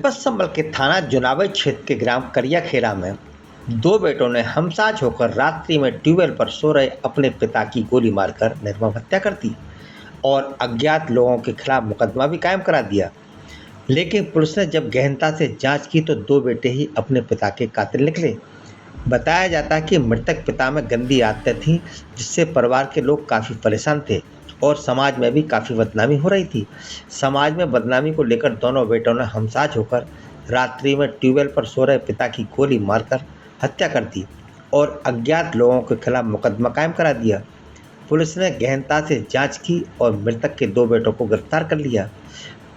जनपद संभल के थाना जुनावई क्षेत्र के ग्राम करियाखेड़ा में दो बेटों ने हमसाज होकर रात्रि में ट्यूबवेल पर सो रहे अपने पिता की गोली मारकर निर्मम हत्या कर दी और अज्ञात लोगों के खिलाफ मुकदमा भी कायम करा दिया। लेकिन पुलिस ने जब गहनता से जांच की तो दो बेटे ही अपने पिता के कातिल निकले। बताया जाता है कि मृतक पिता में गंदी आदतें थीं, जिससे परिवार के लोग काफ़ी परेशान थे और समाज में भी काफ़ी बदनामी हो रही थी। समाज में बदनामी को लेकर दोनों बेटों ने हमसाज होकर रात्रि में ट्यूबवेल पर सो रहे पिता की गोली मारकर हत्या कर दी और अज्ञात लोगों के खिलाफ मुकदमा कायम करा दिया। पुलिस ने गहनता से जांच की और मृतक के दो बेटों को गिरफ्तार कर लिया।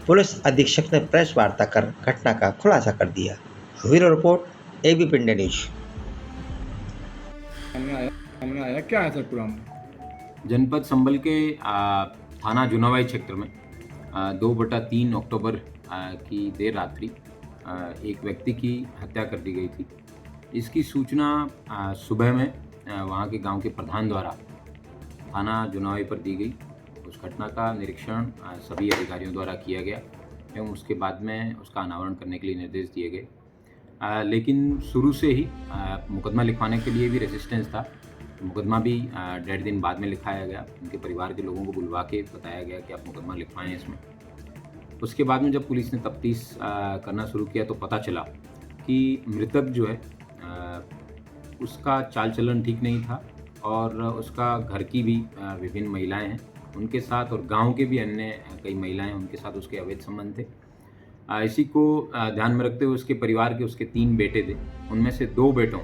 पुलिस अधीक्षक ने प्रेस वार्ता कर घटना का खुलासा कर दिया। Bureau report, ABP India news. सामने आया क्या है सर पूरा? जनपद संभल के थाना जुनावाई क्षेत्र में 2/3 अक्टूबर की देर रात्रि एक व्यक्ति की हत्या कर दी गई थी। इसकी सूचना सुबह में वहाँ के गांव के प्रधान द्वारा थाना जुनावाई पर दी गई। उस घटना का निरीक्षण सभी अधिकारियों द्वारा किया गया एवं उसके बाद में उसका अनावरण करने के लिए निर्देश दिए गए। लेकिन शुरू से ही मुकदमा लिखवाने के लिए भी रेजिस्टेंस था। मुकदमा भी 1.5 दिन बाद में लिखाया गया। उनके परिवार के लोगों को बुलवा के बताया गया कि आप मुकदमा लिखवाएं इसमें। उसके बाद में जब पुलिस ने तफ्तीश करना शुरू किया तो पता चला कि मृतक जो है उसका चाल चलन ठीक नहीं था और उसका घर की भी विभिन्न महिलाएं हैं उनके साथ और गांव के भी अन्य कई महिलाएं उनके साथ उसके अवैध संबंध थे। इसी को ध्यान में रखते हुए उसके परिवार के उसके 3 बेटे थे। उनमें से 2 बेटों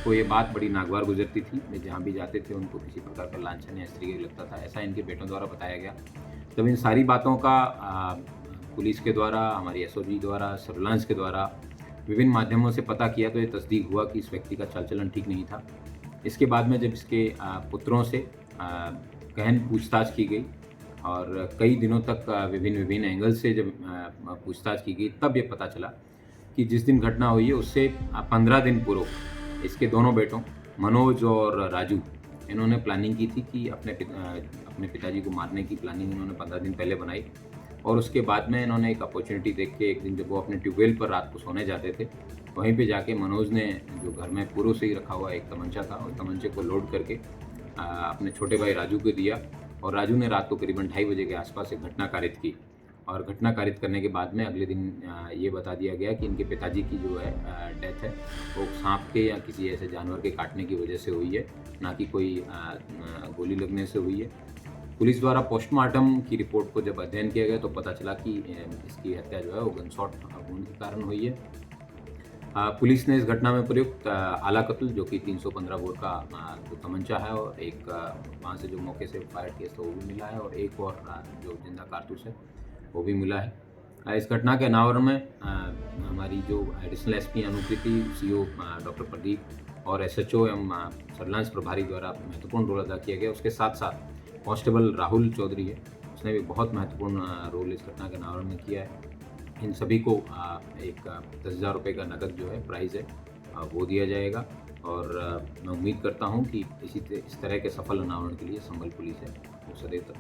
को ये बात बड़ी नागवार गुजरती थी। वे जहाँ भी जाते थे उनको किसी प्रकार का लांछन या इस तरीके लगता था, ऐसा इनके बेटों द्वारा बताया गया। तब इन सारी बातों का पुलिस के द्वारा, हमारी एसओजी द्वारा, सर्विलांस के द्वारा विभिन्न माध्यमों से पता किया तो ये तस्दीक हुआ कि इस व्यक्ति का चाल चलन ठीक नहीं था। इसके बाद में जब इसके पुत्रों से गहन पूछताछ की गई और कई दिनों तक विभिन्न एंगल से जब पूछताछ की गई तब ये पता चला कि जिस दिन घटना हुई है उससे 15 दिन पूर्व इसके दोनों बेटों मनोज और राजू इन्होंने प्लानिंग की थी कि अपने पिताजी को मारने की प्लानिंग इन्होंने 15 दिन पहले बनाई। और उसके बाद में इन्होंने एक अपॉर्चुनिटी देख के एक दिन जब वो अपने ट्यूबवेल पर रात को सोने जाते थे वहीं पे जाके मनोज ने जो घर में पूर्व से ही रखा हुआ एक तमंचा था और तमंचे को लोड करके अपने छोटे भाई राजू को दिया और राजू ने रात को करीबन 2:30 बजे के आसपास एक घटना कारित की। और घटना कारित करने के बाद में अगले दिन ये बता दिया गया कि इनके पिताजी की जो है डेथ है वो सांप के या किसी ऐसे जानवर के काटने की वजह से हुई है, ना कि कोई गोली लगने से हुई है। पुलिस द्वारा पोस्टमार्टम की रिपोर्ट को जब अध्ययन किया गया तो पता चला कि इसकी हत्या जो है वो गनशॉट वुंड के कारण हुई है। पुलिस ने इस घटना में प्रयुक्त आला कत्ल जो कि 315 बोर का जो तमंचा है और एक वहाँ से जो मौके से फायर केस था वो भी मिला है और एक और जो जिंदा कारतूस है वो भी मिला है। इस घटना के अनावरण में हमारी जो एडिशनल एसपी अनुकृति, सीओ डॉक्टर प्रदीप और एसएचओ एवं सर्विलांस प्रभारी द्वारा महत्वपूर्ण रोल अदा किया गया। उसके साथ साथ कांस्टेबल राहुल चौधरी है, उसने भी बहुत महत्वपूर्ण रोल इस घटना के अनावरण में किया है। इन सभी को एक 10,000 रुपये का नकद जो है प्राइज़ है वो दिया जाएगा और मैं उम्मीद करता हूँ कि इस तरह के सफल अनावरण के लिए संभल पुलिस है वो सदैव